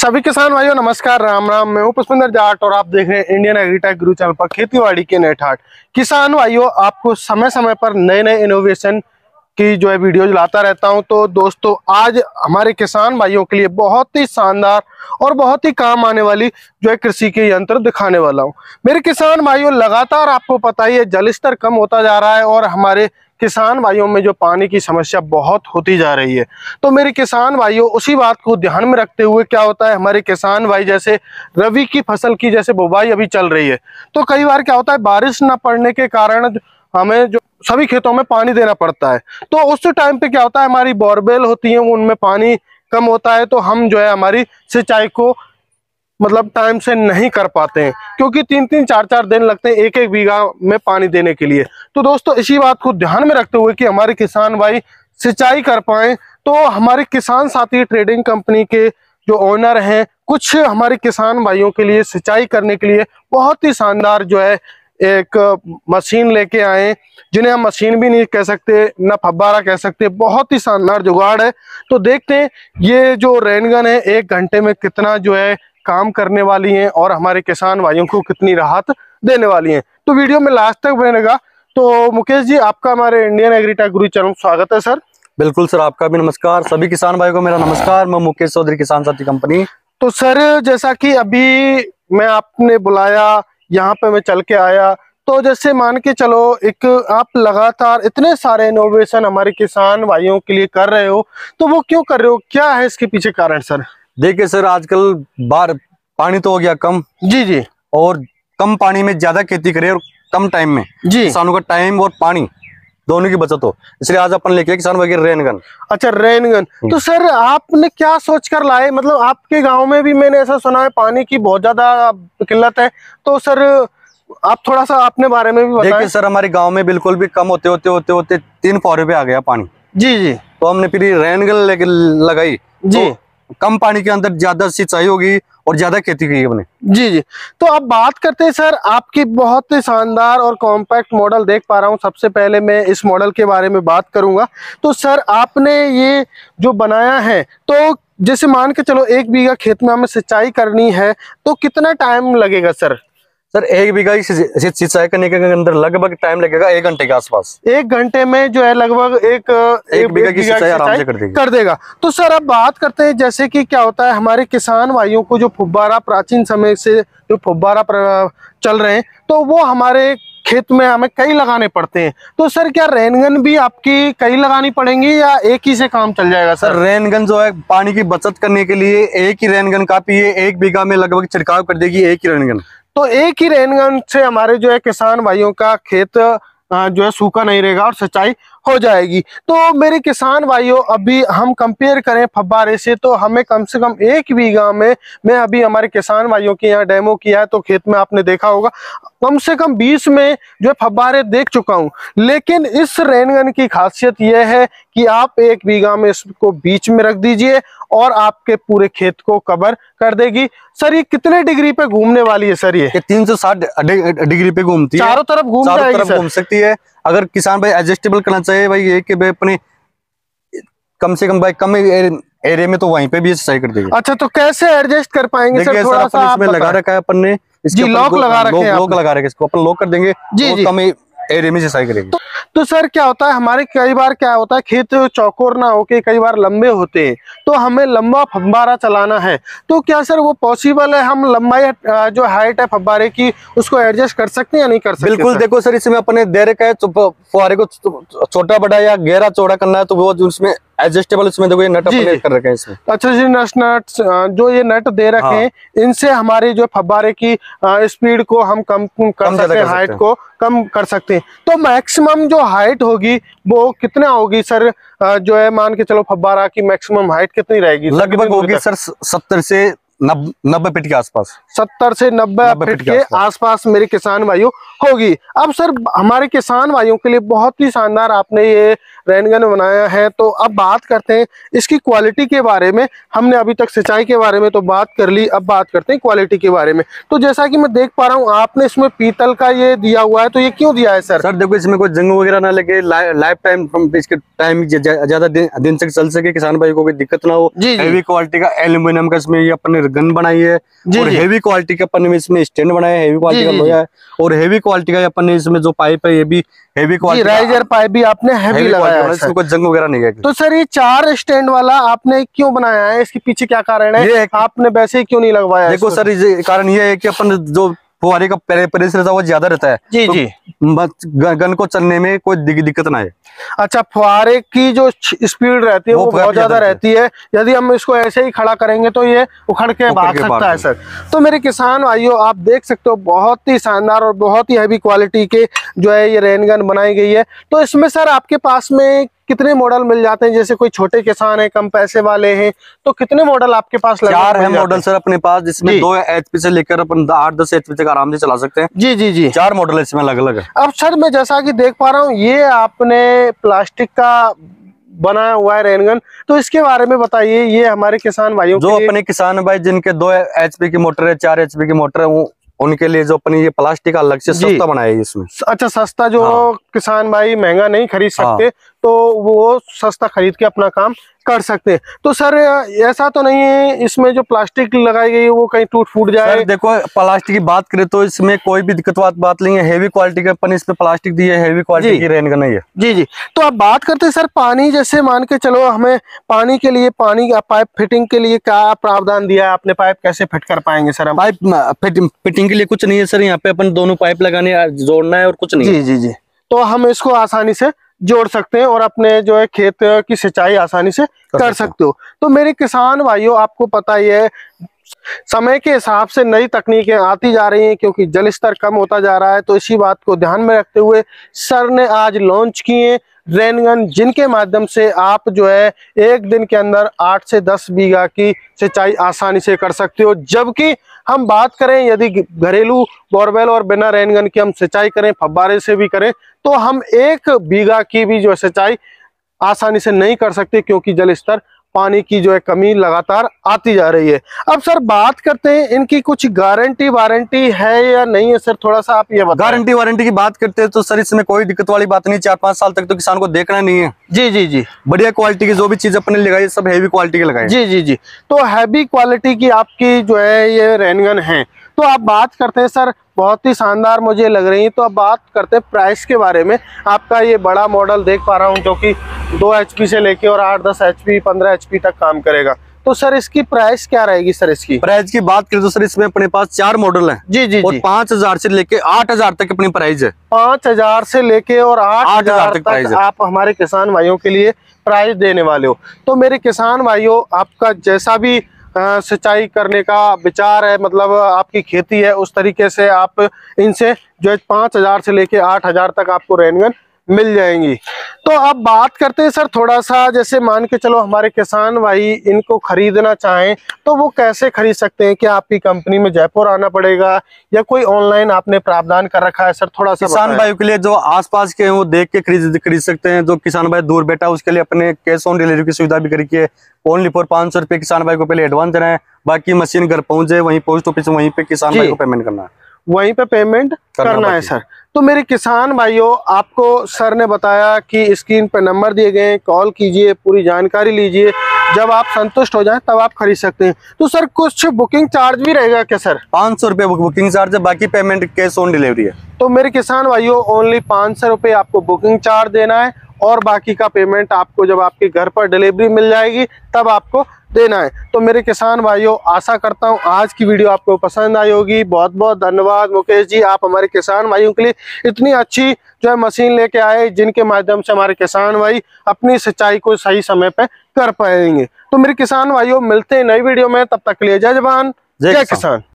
सभी किसान भाइयों नमस्कार, राम राम। मैं हूं पुष्पिंदर जाट और आप देख रहे हैं इंडियन एग्रीटेक गुरु चैनल पर खेतीबाड़ी के नेट हाट। किसान भाइयों, आपको समय समय पर नए नए इनोवेशन की जो है वीडियो लाता रहता हूं। तो दोस्तों, आज हमारे किसान भाइयों के लिए बहुत ही शानदार और बहुत ही काम आने वाली जो है कृषि के यंत्र दिखाने वाला हूं। मेरे किसान भाइयों, लगातार आपको पता ही है जल स्तर कम होता जा रहा है और हमारे किसान भाइयों में जो पानी की समस्या बहुत होती जा रही है। तो मेरे किसान भाइयों, उसी बात को ध्यान में रखते हुए क्या होता है, हमारे किसान भाई जैसे रबी की फसल की जैसे बुवाई अभी चल रही है, तो कई बार क्या होता है बारिश न पड़ने के कारण हमें जो सभी खेतों में पानी देना पड़ता है। तो उस टाइम पे क्या होता है, हमारी बोरवेल होती है उनमें पानी कम होता है, तो हम जो है हमारी सिंचाई को मतलब टाइम से नहीं कर पाते हैं, क्योंकि 3-3 4-4 दिन लगते हैं एक एक बीघा में पानी देने के लिए। तो दोस्तों, इसी बात को ध्यान में रखते हुए कि हमारे किसान भाई सिंचाई कर पाए, तो हमारे किसान साथी ट्रेडिंग कंपनी के जो ओनर हैं, कुछ हमारे किसान भाइयों के लिए सिंचाई करने के लिए बहुत ही शानदार जो है एक मशीन लेके आए, जिन्हें हम मशीन भी नहीं कह सकते, न फब्बारा कह सकते। बहुत ही शानदार जुगाड़ है। तो देखते हैं ये जो रेनगन है 1 घंटे में कितना जो है काम करने वाली हैं और हमारे किसान भाइयों को कितनी राहत देने वाली हैं। तो वीडियो में लास्ट तक बनेगा। तो मुकेश जी, आपका हमारे इंडियन एग्रीटेक गुरु चैनल स्वागत है सर। बिल्कुल सर, आपका भी नमस्कार। सभी किसान भाइयों को मेरा नमस्कार। मैं मुकेश चौधरी, किसान साथी कंपनी। तो सर, जैसा कि अभी मैं आपने बुलाया, यहाँ पे मैं चल के आया, तो जैसे मान के चलो एक आप लगातार इतने सारे इनोवेशन हमारे किसान भाइयों के लिए कर रहे हो, तो वो क्यों कर रहे हो, क्या है इसके पीछे कारण सर? देखिए सर, आजकल पानी तो हो गया कम जी, और कम पानी में ज्यादा खेती करे और कम टाइम में जी, किसानों का टाइम और पानी दोनों की बचत हो, इसलिए आज अपन लेके किसान भाई रेनगन। अच्छा, रेनगन। तो सर, आपने क्या सोचकर लाए? मतलब आपके गांव में भी मैंने ऐसा सुना है पानी की बहुत ज्यादा किल्लत है, तो सर आप थोड़ा सा अपने बारे में भी बताएं। देखिए सर, हमारे गांव में बिल्कुल भी कम होते होते 3 फौरे पे आ गया पानी। जी, तो हमने फिर रेनगन लेके लगाई जी। तो कम पानी के अंदर ज्यादा सिंचाई होगी और ज्यादा खेती की हमने। जी। तो अब बात करते हैं सर, आपकी बहुत ही शानदार और कॉम्पैक्ट मॉडल देख पा रहा हूं। सबसे पहले मैं इस मॉडल के बारे में बात करूंगा। तो सर, आपने ये जो बनाया है, तो जैसे मान के चलो 1 बीघा खेत में हमें सिंचाई करनी है, तो कितना टाइम लगेगा सर? सर, 1 बीघा सिंचाई करने के अंदर लगभग टाइम लगेगा 1 घंटे के आसपास। 1 घंटे में जो है लगभग एक बीघा की सिंचाई आराम से कर देगा। तो सर, अब बात करते हैं जैसे कि क्या होता है हमारे किसान भाइयों को जो फुब्बारा, प्राचीन समय से जो फुब्बारा चल रहे हैं, तो वो हमारे खेत में हमें कई लगाने पड़ते हैं। तो सर, क्या रेनगन भी आपकी कई लगानी पड़ेंगी या एक ही से काम चल जाएगा सर? रेनगन जो है पानी की बचत करने के लिए एक ही रेनगन काफी है। 1 बीघा में लगभग छिड़काव कर देगी एक ही रेनगन। तो एक ही रेनगन से हमारे जो है किसान भाइयों का खेत जो है सूखा नहीं रहेगा और सिंचाई हो जाएगी। तो मेरे किसान भाइयों, अभी हम कंपेयर करें फब्बारे से, तो हमें कम से कम 1 बीघा में, मैं अभी हमारे किसान भाइयों के यहाँ डेमो किया है, तो खेत में आपने देखा होगा कम से कम 20 में जो फब्बारे देख चुका हूं। लेकिन इस रेनगन की खासियत यह है कि आप 1 बीघा में इसको बीच में रख दीजिए और आपके पूरे खेत को कवर कर देगी। सर, ये कितने डिग्री पे घूमने वाली है सर? ये 360 डिग्री पे घूमती है, चारों तरफ घूम सकती है। अगर किसान भाई एडजस्टेबल करना चाहिए भाई, ये कि भाई अपने कम से कम भाई कम एरिया में, तो वहीं पे भी सिंचाई कर देगी। अच्छा, तो कैसे एडजस्ट कर पाएंगे सर? थोड़ा सा इसमें लगा रखा है अपन ने, जी, लॉक लगा रखे हैं, लॉक लगा रखे, इसको अपन लॉक कर देंगे जी। कम एरिया में सिंचाई करेगी। तो सर, क्या होता है हमारे कई बार क्या होता है खेत चौकोर ना होके कई बार लंबे होते हैं, तो हमें लंबा फब्बारा चलाना है, तो क्या सर वो पॉसिबल है? हम लंबाई जो हाइट है फब्बारे की उसको एडजस्ट कर सकते हैं या नहीं कर सकते? बिल्कुल। देखो सर, इसमें अपने दे रखा है फुहारे को छोटा बड़ा या गहरा चौड़ा करना है, तो वो उसमें एडजस्टेबल, इसमें देखो ये नट अपने कर रखे हैं इसमें। अच्छा जी, नट जो ये नट दे रखे हैं, इनसे हमारी जो फब्बारे की स्पीड को हम कम कर सकते हैं, हाइट को कम कर सकते हैं। तो मैक्सिमम जो हाइट होगी वो कितना होगी सर? जो है मान के चलो फब्बारा की मैक्सिमम हाइट कितनी रहेगी? लगभग होगी सर 70 से 90 फीट के आसपास। 70 से 90 फीट के आसपास मेरे किसान भाइयों होगी। अब सर, हमारे किसान भाइयों के लिए बहुत ही शानदार आपने ये रेनगन बनाया है। तो अब बात करते हैं इसकी क्वालिटी के बारे में। हमने अभी तक सिंचाई के बारे में तो बात कर ली, अब बात करते हैं क्वालिटी के बारे में। तो जैसा कि मैं देख पा रहा हूँ आपने इसमें पीतल का ये दिया हुआ है, तो ये क्यों दिया है सर? सर देखो, इसमें कोई जंग वगैरह ना लगे, लाइफ टाइम इसके टाइम ज्यादा दिन तक चल सके, किसान भाई को कोई दिक्कत ना हो। हेवी क्वालिटी का एल्यूमिनियम का इसमें ये अपने गन बनाई है जी, और जी। हेवी क्वालिटी का अपन ने इसमें स्टैंड बनाया है, हेवी क्वालिटी का जी, जी, लोहा है और हेवी क्वालिटी का अपन ने इसमें जो पाइप है ये भी हेवी जी, क्वालिटी राइजर पाइप भी आपने हैवी लगाया है इसमें सर। कोई जंग वगैरह नहीं है। तो सर ये 4 स्टैंड वाला आपने क्यों बनाया है? इसके पीछे क्या कारण है? ये आपने वैसे ही क्यों नहीं लगवाया देखो इसको? सर, ये कारण ये है कि अपन जो फुहारे का प्रेशर रहता है वो ज्यादा रहता है, जी, तो जी। गन को चलने में कोई दिक्कत ना है। अच्छा, फुहारे की जो स्पीड रहती है वो बहुत ज्यादा रहती है, यदि हम इसको ऐसे ही खड़ा करेंगे तो ये उखड़ के भाग सकता है सर। तो मेरे किसान भाइयों, आप देख सकते हो बहुत ही शानदार और बहुत ही हैवी क्वालिटी के जो है ये रेन गन बनाई गई है। तो इसमें सर आपके पास में कितने मॉडल मिल जाते हैं? जैसे कोई छोटे किसान है, कम पैसे वाले हैं, तो कितने मॉडल आपके पास लगभग 4 है मिल जाते मॉडल हैं? सर अपने पास, जिसमें 2 HP से लेकर अपन 8-10 HP तक आराम से चला सकते हैं। जी, जी, जी। 4 मॉडल इसमें अलग अलग है। अब सर मैं जैसा कि देख पा रहा हूँ ये आपने प्लास्टिक का बनाया हुआ है रेनगन, तो इसके बारे में बताइए। ये हमारे किसान भाइयों जो के लिए अपने किसान भाई जिनके 2 HP की मोटर है, 4 HP की मोटर है, उनके लिए जो अपनी ये प्लास्टिक अलग से जी। सस्ता बनाया है इसमें। अच्छा, सस्ता जो हाँ। किसान भाई महंगा नहीं खरीद सकते, हाँ। तो वो सस्ता खरीद के अपना काम कर सकते हैं। तो सर ऐसा तो नहीं है इसमें जो प्लास्टिक लगाई गई है वो कहीं टूट फूट जाए? सर देखो, प्लास्टिक की बात करें तो इसमें कोई भी दिक्कत बात नहीं है। हेवी क्वालिटी का अपन इसमें प्लास्टिक दी है, हेवी क्वालिटी की रेन गन है। जी, जी। तो अब बात करते हैं सर पानी, जैसे मान के चलो हमें पानी के लिए, पानी का पाइप फिटिंग के लिए क्या प्रावधान दिया है आपने? पाइप कैसे फिट कर पाएंगे सर हम? पाइप फिटिंग के लिए कुछ नहीं है सर, यहाँ पे अपन दोनों पाइप लगाने जोड़ना है और कुछ नहीं है। जी, जी, जी। तो हम इसको आसानी से जोड़ सकते हैं और अपने जो है खेत की सिंचाई आसानी से कर सकते हो। तो मेरे किसान भाइयों, आपको पता ही है समय के हिसाब से नई तकनीकें आती जा रही हैं, क्योंकि जल स्तर कम होता जा रहा है। तो इसी बात को ध्यान में रखते हुए सर ने आज लॉन्च किए रेनगन, जिनके माध्यम से आप जो है एक दिन के अंदर 8 से 10 बीघा की सिंचाई आसानी से कर सकते हो। जबकि हम बात करें यदि घरेलू बोरवेल और बिना रेनगन की हम सिंचाई करें, फव्वारे से भी करें, तो हम 1 बीघा की भी जो सिंचाई आसानी से नहीं कर सकते, क्योंकि जल स्तर, पानी की जो है कमी लगातार आती जा रही है। अब सर बात करते हैं इनकी कुछ गारंटी वारंटी है या नहीं है सर, थोड़ा सा आप ये बताएं। गारंटी वारंटी की बात करते हैं तो सर इसमें कोई दिक्कत वाली बात नहीं। 4-5 साल तक तो किसान को देखना नहीं है। जी, जी, जी। बढ़िया क्वालिटी की जो भी चीज अपने लगाई सब हेवी क्वालिटी के लगाए। जी, जी, जी। तो हैवी क्वालिटी की आपकी जो है ये रेनगन है। तो आप बात करते हैं सर, बहुत ही शानदार मुझे लग रही है। तो अब बात करते हैं प्राइस के बारे में। आपका ये बड़ा मॉडल देख पा रहा हूँ जो कि 2 HP से लेके और 8-10 HP 15 HP तक काम करेगा। तो सर इसकी प्राइस क्या रहेगी सर? इसकी प्राइस की बात करें तो सर इसमें अपने पास 4 मॉडल हैं। जी, जी, और जी। 5000 से लेके 8000 तक अपनी प्राइस है। 5000 से लेके और 8000 तक प्राइस है। आप हमारे किसान भाइयों के लिए प्राइस देने वाले हो। तो मेरे किसान भाइयों, आपका जैसा भी सिंचाई करने का विचार है, मतलब आपकी खेती है, उस तरीके से आप इनसे जो है 5000 से लेके 8000 तक आपको रेनगन मिल जाएंगी। तो अब बात करते हैं सर थोड़ा सा, जैसे मान के चलो हमारे किसान भाई इनको खरीदना चाहें तो वो कैसे खरीद सकते हैं? क्या आपकी कंपनी में जयपुर आना पड़ेगा या कोई ऑनलाइन आपने प्रावधान कर रखा है सर? थोड़ा सा किसान भाइयों के लिए जो आसपास के हैं वो देख के खरीद सकते हैं। जो किसान भाई दूर बैठा है उसके लिए अपने कैश ऑन डिलीवरी की सुविधा भी करी है। ओनली फॉर 500 रुपये किसान भाई को पहले एडवांस देना है, बाकी मशीन घर पहुंच जाए, वहीं पोस्ट ऑफिस वहीं पे किसान भाई को पेमेंट करना है, वहीं पे पेमेंट करना है सर। तो मेरे किसान भाइयों, आपको सर ने बताया कि स्क्रीन पर नंबर दिए गए हैं, कॉल कीजिए, पूरी जानकारी लीजिए, जब आप संतुष्ट हो जाएं तब आप खरीद सकते हैं। तो सर कुछ बुकिंग चार्ज भी रहेगा क्या सर? 500 रुपये बुकिंग चार्ज है, बाकी पेमेंट कैश ऑन डिलीवरी है। तो मेरे किसान भाइयों, ओनली 500 रुपये आपको बुकिंग चार्ज देना है और बाकी का पेमेंट आपको जब आपके घर पर डिलीवरी मिल जाएगी तब आपको देना है। तो मेरे किसान भाइयों, आशा करता हूं आज की वीडियो आपको पसंद आई होगी। बहुत बहुत धन्यवाद मुकेश जी, आप हमारे किसान भाइयों के लिए इतनी अच्छी जो है मशीन लेके आए, जिनके माध्यम से हमारे किसान भाई अपनी सिंचाई को सही समय पे कर पाएंगे। तो मेरे किसान भाइयों, मिलते हैं नई वीडियो में, तब तक के लिए जय जवान जय किसान।